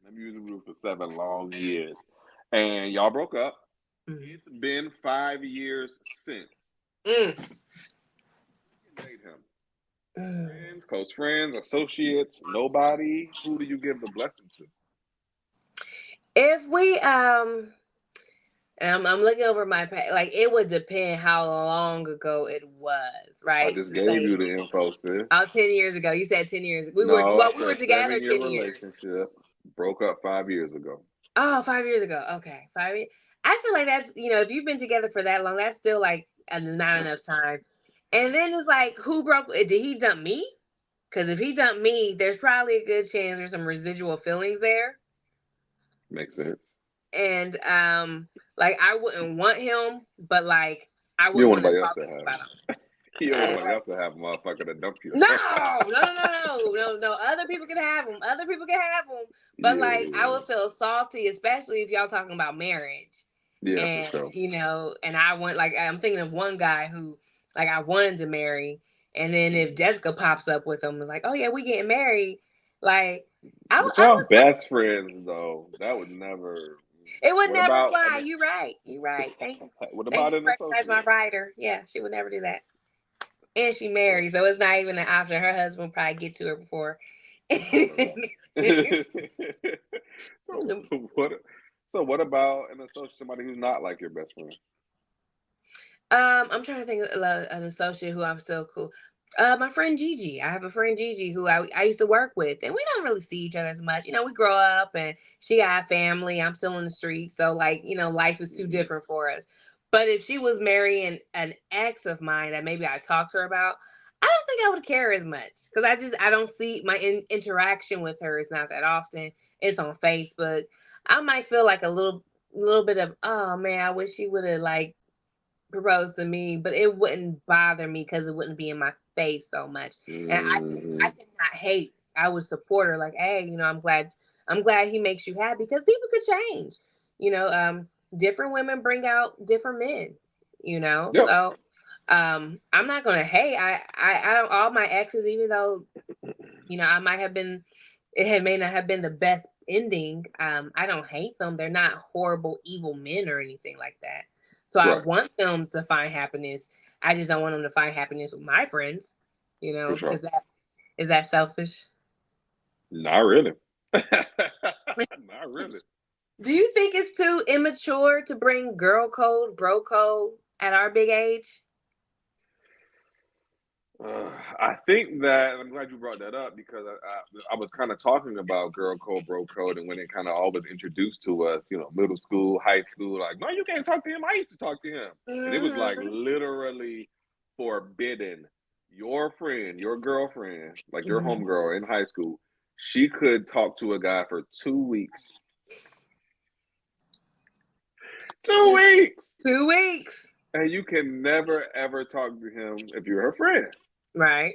Let me use the rule for 7 long years, and y'all broke up. Mhm. It's been 5 years since. Mm. You can date him. Mm. Friends, close friends, associates, nobody. Who do you give the blessing to? If we I'm looking over my like it would depend how long ago it was, I right? just To gave say you the info, sis. 10 years ago. You said 10 years. No, I We were said together 7 year 10 years. relationship. Broke up 5 years ago. Oh, 5 years ago. Okay, 5 years. I feel like that's if you've been together for that long, that's still like not That's enough time. And then it's like, who broke? Did he dump me? Because if he dumped me, there's probably a good chance there's some residual feelings there. makes sense. And like I wouldn't want him, but like I You don't wouldn't want want to nobody else talk to to him have about him. him. You don't want nobody Like, else to have a motherfucker to dump you. no, no, no, no, no, no. Other people can have them. Other people can have them. But like, I Yeah, would feel salty, especially if y'all talking about marriage. yeah, for And sure. and I want like I'm thinking of one guy who like I wanted to marry, and then if Jessica pops up with him, it's like, oh yeah, we getting married. Like, But I y'all would feel best friends though. That would never. it would What never about? I fly. mean, You're right. You're right. Thank you. what Thank about you an for recognizing my associate? writer. Yeah, she would never do that. And she What? married, so it's not even an option. Her husband probably get to her before so what? So what about an associate, somebody who's not like your best friend? I'm trying to think of an associate who I'm so cool. My friend Gigi. I have a friend Gigi who I used to work with, and we don't really see each other as much. We grow up, and she got a family. I'm still in the streets, so like, life is too Mhm. different for us. But if she was marrying an ex of mine that maybe I talked to her about, I don't think I would care as much because I don't see my interaction with her is not that often. It's on Facebook. I might feel like a little bit of, oh man, I wish she would have like proposed to me, but it wouldn't bother me because it wouldn't be in my face so much. And I Mhm. could not hate. I would support her like, hey, I'm glad he makes you happy because people could change. You know, different women bring out different men, Yep. So I'm not gonna hate. I don't all my exes, even though, I might have been may not have been the best ending. I don't hate them. They're not horrible, evil men or anything like that. So I Right. want them to find happiness. I just don't want them to find happiness with my friends. For sure. Is that selfish? Not really. Not really. Do you think it's too immature to bring girl code, bro code at our big age? I think that I'm glad you brought that up because I was kind of talking about girl code, bro code, and when it kind of all was introduced to us, middle school, high school, like, no, you can't talk to him. I used to talk to him, and it was like Mm-hmm. literally forbidden. Your friend, your girlfriend, like your Mm-hmm. homegirl in high school, she could talk to a guy for 2 weeks. 2 weeks, 2 weeks. and you can never ever talk to him if you're her friend. Right.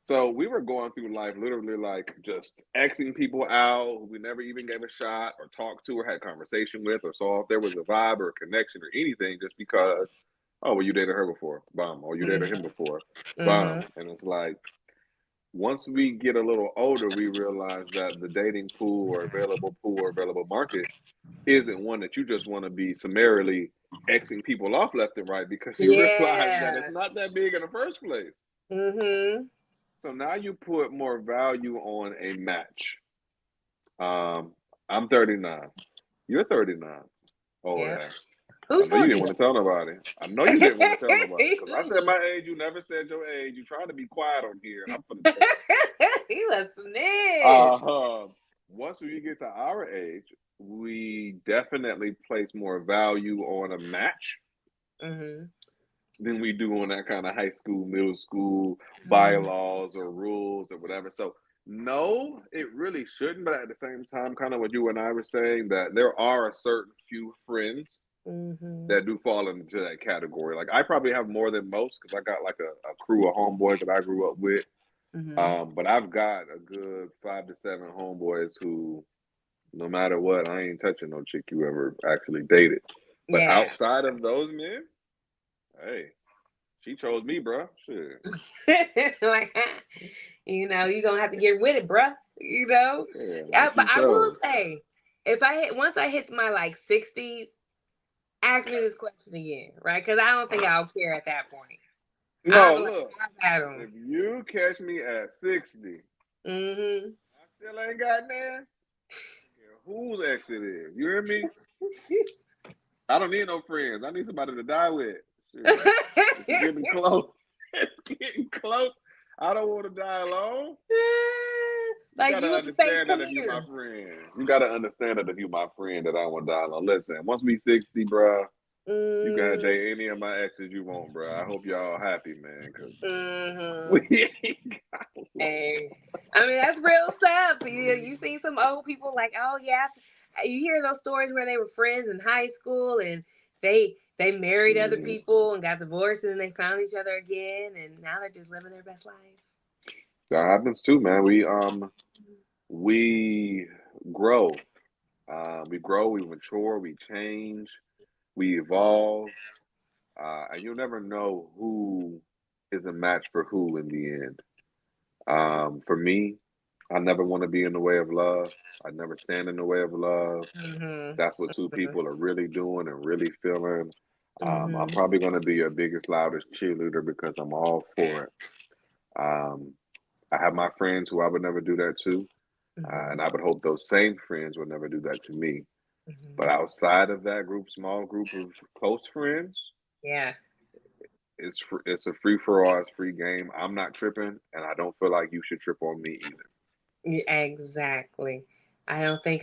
So we were going through life literally like just Xing people out who we never even gave a shot or talked to or had conversation with or saw if there was a vibe or a connection or anything just because, oh, well, you dated her before, bomb, or you dated him before, Mm-hmm. bomb. And it's like, once we get a little older, we realize that the dating pool or available market isn't one that you just want to be summarily Xing people off left and right because you realize that it's Yeah. not that big in the first place. Mm-hmm. So now you put more value on a match. I'm 39. You're 39. Old Yeah. ass. Who I know you told didn't you want to tell nobody. I know you didn't want to tell nobody because I said that? my age. You never said your age. You trying to be quiet on here, and I'm gonna tell you. He was snitch. Uh, Once we get to our age, we definitely place more value on a match Mm-hmm. than we do on that kind of high school, middle school Mm-hmm. bylaws or rules or whatever. So no, it really shouldn't. But at the same time, kind of what you and I were saying, that there are a certain few friends Mm-hmm. that do fall into that category. Like I probably have more than most because I got like a crew of homeboys that I grew up with. Mm-hmm. But I've got a good 5 to 7 homeboys who, no matter what, I ain't touching no chick you ever actually dated. But Yeah. outside of those men, hey, she chose me, bro. Shit. Like, you're gonna have to get with it, bruh. Yeah, like But she I will chose. say, if I hit once I hit my like 60s, ask me this question again, right? Because I don't think I'll care at that point. I'll No, be like, look, I've had them. if you catch me at 60, Mm-hmm. I still ain't got there. Whose ex it is? You hear me? I don't need no friends. I need somebody to die with. Shit. It's getting close. It's getting close. I don't want to die alone. You Like gotta you with the face, understand that come if you're my here. friend. You gotta understand that if you're my friend that I want to die alone. Listen, once we 60, bro, you can Mm, date any of my exes you want, bro. I hope y'all happy, man, because hmm. we ain't got long. Hey, I mean that's real stuff. You see some old people like, oh yeah, you hear those stories where they were friends in high school and they married other Mhm. people and got divorced and then they found each other again and now they're just living their best life. That happens too, man. We grow. We grow, we mature, we change, we evolve, and you'll never know who is a match for who in the end. For me, I never want to be in the way of love. I never stand in the way of love. Mm-hmm. That's what two people are really doing and really feeling. I'm Mm-hmm. probably going to be your biggest, loudest cheerleader because I'm all for it. Um, I have my friends who I would never do that to, Mhm. and I would hope those same friends would never do that to me. But Mhm. outside of that group, small group of close friends, Yeah. it's a free for all, it's free game. I'm not tripping, and I don't feel like you should trip on me either. Exactly. I don't think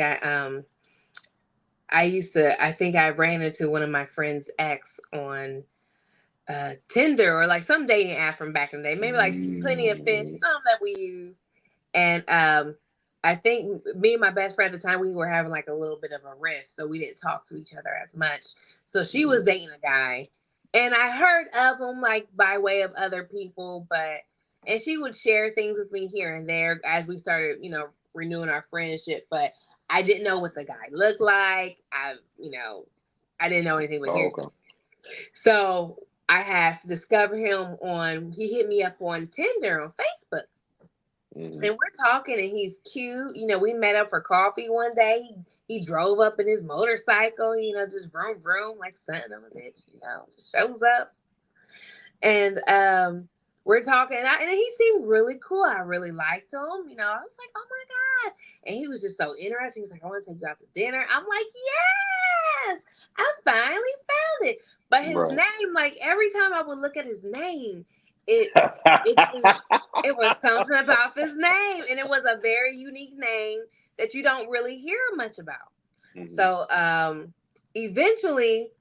I think I ran into one of my friend's ex on Tinder or like some dating app from back in the day, maybe like Plenty of Fish, Mm, some that we use. And I think me and my best friend at the time, we were having like a little bit of a rift, so we didn't talk to each other as much. So she was mm, dating a guy, and I heard of him like by way of other people, but and she would share things with me here and there as we started, renewing our friendship. But I didn't know what the guy looked like. I didn't know anything but oh, hearsay. okay. So I have discovered him on. He hit me up on Tinder on Facebook. Mm, And we're talking, and he's cute. We met up for coffee one day. He drove up in his motorcycle, just vroom vroom like son of a bitch, just shows up. And we're talking, and he seemed really cool. I really liked him. I was like, oh my God. And he was just so interested. He was like, I want to take you out to dinner. I'm like, yes, I finally found it. But his right. name, like every time I would look at his name, it it just it was something about this name, and it was a very unique name that you don't really hear much about. Mhm. So eventually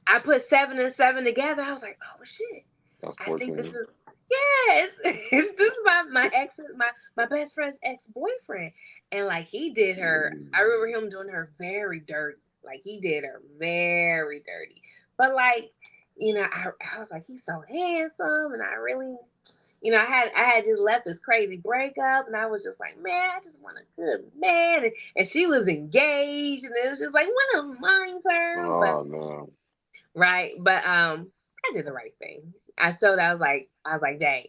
I put 7 and 7 together. I was like, oh shit. That's I think this 14. is it's this is my ex's my best friend's ex-boyfriend. And like he did her, Mm, I remember him doing her very dirty. Like he did her very dirty. But like, I was like, he's so handsome, and I really, I had just left this crazy breakup, and I was just like, man, I just want a good man. And she was engaged, and it was just like one of those mind terms. But oh no. right, but I did the right thing. I was like, Jay,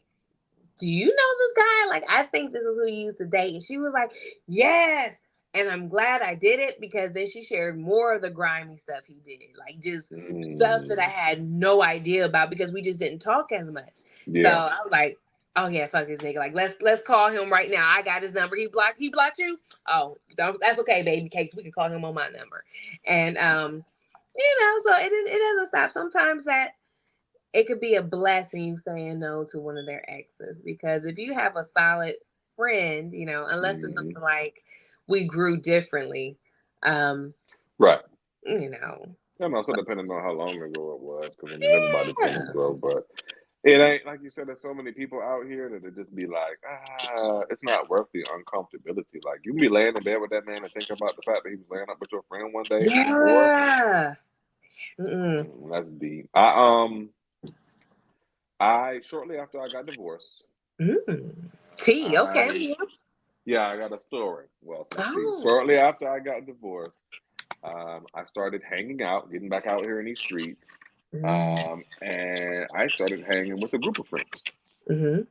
do you know this guy? Like, I think this is who you used to date. And she was like, yes. And I'm glad I did it, because then she shared more of the grimy stuff he did, like just stuff that I Mm, had no idea about because we just didn't talk as much. So yeah. I was like, oh yeah, fuck this nigga. Like, let's call him right now. I got his number. He blocked you. Oh, that's okay, baby cakes. We can call him on my number. And so it doesn't stop. Sometimes that it could be a blessing you saying no to one of their exes, because if you have a solid friend, unless it's Hmm. something like we grew differently, um, Right. you know, And also depending on how long ago it was, because I mean everybody's gonna yeah, grow, but it ain't like you said. There's so many people out here that it just be like, it's not worth the uncomfortability. Like you can be laying in bed with that man and think about the fact that he was laying up with your friend one day or more. yeah. Mm-mm. That's deep. I shortly after I got divorced, Mm. T. Okay. I Yeah. yeah, I got a story. Well, some tea. Oh. Shortly after I got divorced, I started hanging out, getting back out here in these streets, Mm. and I started hanging with a group of friends. Mm-hmm.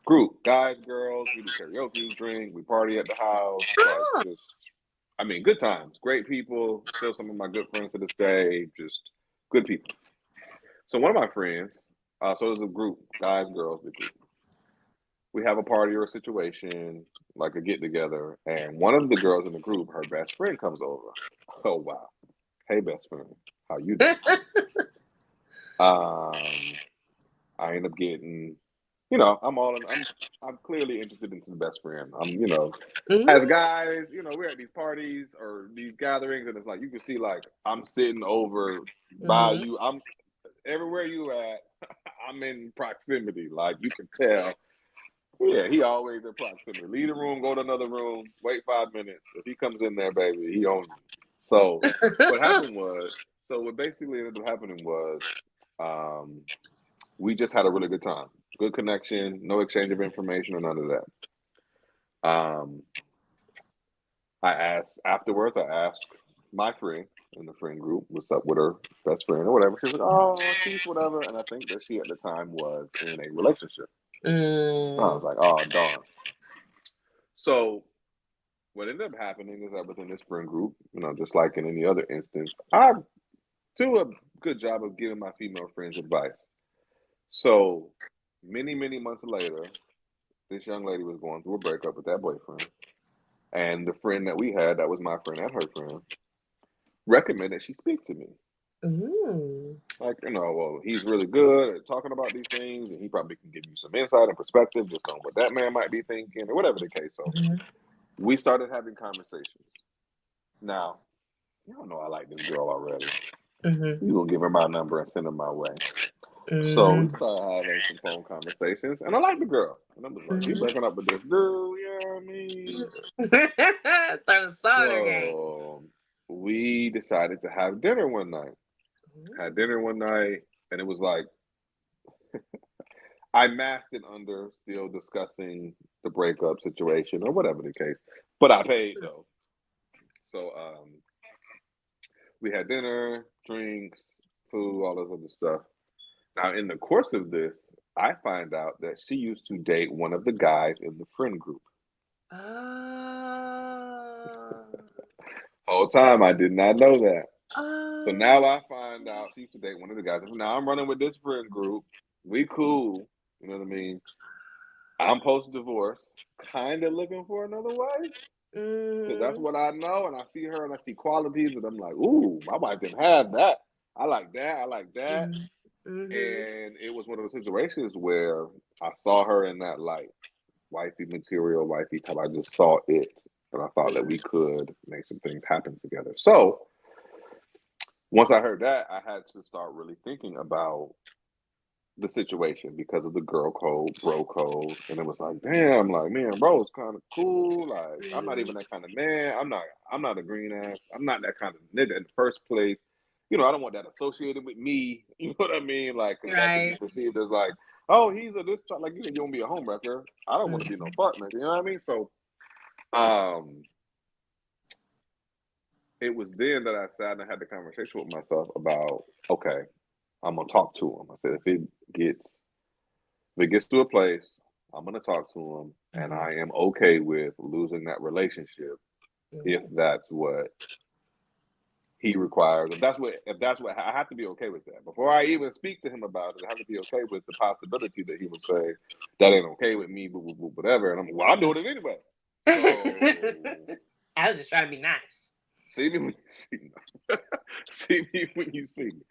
Group, guys, girls. We do karaoke, drink, we party at the house, like Oh. just, I mean, good times, great people. Still some of my good friends to this day, just good people. So one of my friends, so there's a group, guys, girls, big group. We have a party or a situation, like a get together, and one of the girls in the group, her best friend comes over. Oh wow. Hey best friend, how you doing? Um, I end up getting, I'm all in, I'm clearly interested in some best friend. As Mm-hmm. guys, we're at these parties or these gatherings, and it's like you can see like I'm sitting over by Mm-hmm. you. I'm everywhere you at, I'm in proximity. Like you can tell. Yeah, he always in proximity. Leave the room, go to another room, wait 5 minutes. If he comes in there, baby, he owns you. So what happened was, so what basically ended up happening was, um, we just had a really good time, good connection, no exchange of information or none of that. I asked afterwards. I asked my friend in the friend group what's up with her best friend or whatever. She was like, "Oh, she's whatever," and I think that she at the time was in a relationship. I Mm. was like, "Oh, darn." So what ended up happening is that within this friend group, just like in any other instance, I do a good job of giving my female friends advice. So many, many months later, this young lady was going through a breakup with that boyfriend, and the friend that we had, that was my friend and her friend, recommended she speak to me. Ooh. Like, well, he's really good at talking about these things, and he probably can give you some insight and perspective just on what that man might be thinking, or whatever the case. So we started having conversations. Now, y'all know I like this girl already. You gonna give her my number and send her my way. So we started having some phone conversations, and I like the girl. And I was like, he breaking up with this dude, you know what I mean? So we decided to have dinner one night. Had dinner one night, and it was like, I masked it under still discussing the breakup situation or whatever the case. But I paid though. So we had dinner, drinks, food, all this other stuff. Now in the course of this, I find out that she used to date one of the guys in the friend group. Whole time I did not know that. So now I find out she used to date one of the guys. Now I'm running with this friend group. We cool. You know what I mean? I'm post-divorce, kind of looking for another wife. Because that's what I know. And I see her and I see qualities. And I'm like, ooh, my wife didn't have that. I like that. I like that. And it was one of those situations where I saw her in that light. Wifey material, wifey type. I just saw it. And I thought that we could make some things happen together. So once I heard that, I had to start really thinking about the situation because of the girl code, bro code. And it was like, damn, like, man, bro, it's kind of cool. Like, I'm not even that kind of man. I'm not a green ass. I'm not that kind of nigga in the first place. I don't want that associated with me. You know what I mean? Like, because that could be perceived as like, oh, he's a this type. Like, you don't be a homewrecker. I don't want to be no fuck nigga. You know what I mean? So, it was then that I sat and I had the conversation with myself about, okay, I'm gonna talk to him. I said, if it gets to a place, I'm gonna talk to him, and I am okay with losing that relationship if that's what he requires. If that's what I have to be okay with that. Before I even speak to him about it, I have to be okay with the possibility that he would say that ain't okay with me, whatever. And I'm doing it anyway. So I was just trying to be nice. See me when you see me. See me when you see me.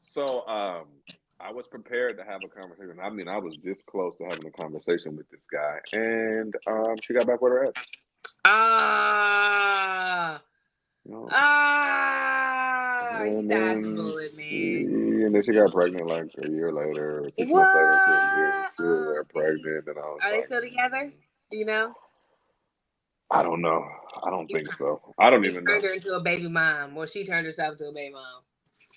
So I was prepared to have a conversation. I mean, I was this close to having a conversation with this guy, and she got back with her ex. You dodged a bullet, man. And then she got pregnant like a year later, 6 months later to a year. She was pregnant, and I was Are they still together? Do you know? I don't know. I don't think so. I don't even know. Turned her into a baby mom, or she turned herself to a baby mom.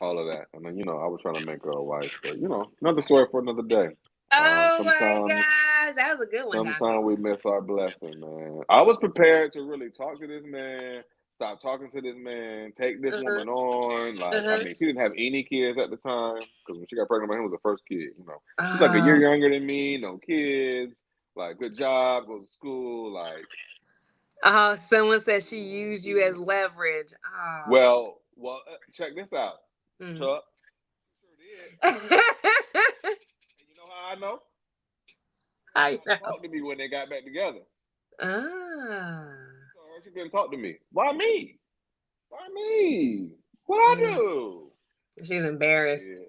All of that, and then I was trying to make her a wife, but another story for another day. Oh my gosh, that was a good one. Sometimes we miss our blessing, man. I was prepared to really talk to this man, stop talking to this man, take this woman on. Like, I mean, she didn't have any kids at the time because when she got pregnant, him was the first kid. She's like a year younger than me, no kids, like good job, go to school, like. Someone said she used you as leverage. Well, check this out, Chuck. Sure did. You know how I know? I know. Talk to me when they got back together. So she couldn't talk to me. Why me? What I do? She's embarrassed. Yeah.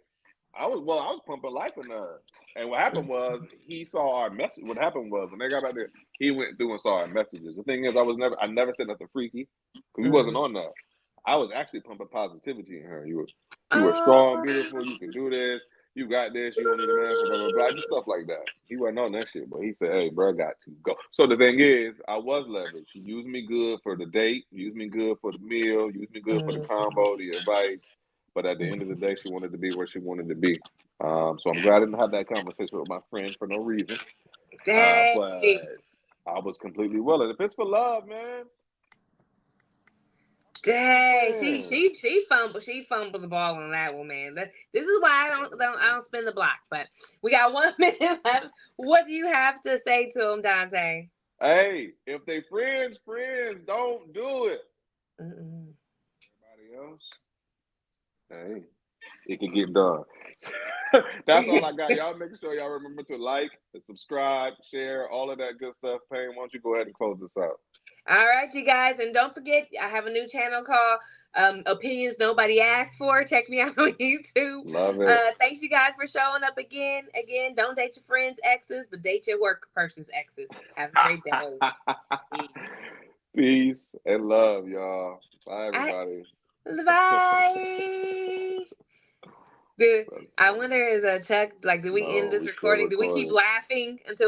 I was pumping life in her. And what happened was he saw our message. What happened was when they got back there, he went through and saw our messages. The thing is, I never said nothing freaky because he wasn't on that. I was actually pumping positivity in her. You were strong, beautiful. You can do this. You got this. You don't need a man for blah blah blah. Just stuff like that. He wasn't on that shit, but he said, "Hey, bro, I got to go." So the thing is, I was leveraged. She used me good for the date. Used me good for the meal. Used me good for the combo, the advice. But at the end of the day, she wanted to be where she wanted to be. So I'm glad I didn't have that conversation with my friend for no reason. But I was completely willing. If it's for love, man. Dang, she fumbled the ball on that one, man. This is why I don't spin the block. But we got 1 minute left. What do you have to say to him, Dante? Hey, if they friends, don't do it. Everybody else, hey, it can get done. That's all I got. Y'all make sure y'all remember to like and subscribe, share, all of that good stuff. Payne, why don't you go ahead and close this out? All right, you guys. And don't forget, I have a new channel called Opinions Nobody Asked For. Check me out on YouTube. Love it. Thanks, you guys, for showing up again. Again, don't date your friends' exes, but date your work person's exes. Have a great day. Peace and love, y'all. Bye, everybody. Bye. I wonder, is Chuck, like, do we end this recording? Do we keep laughing until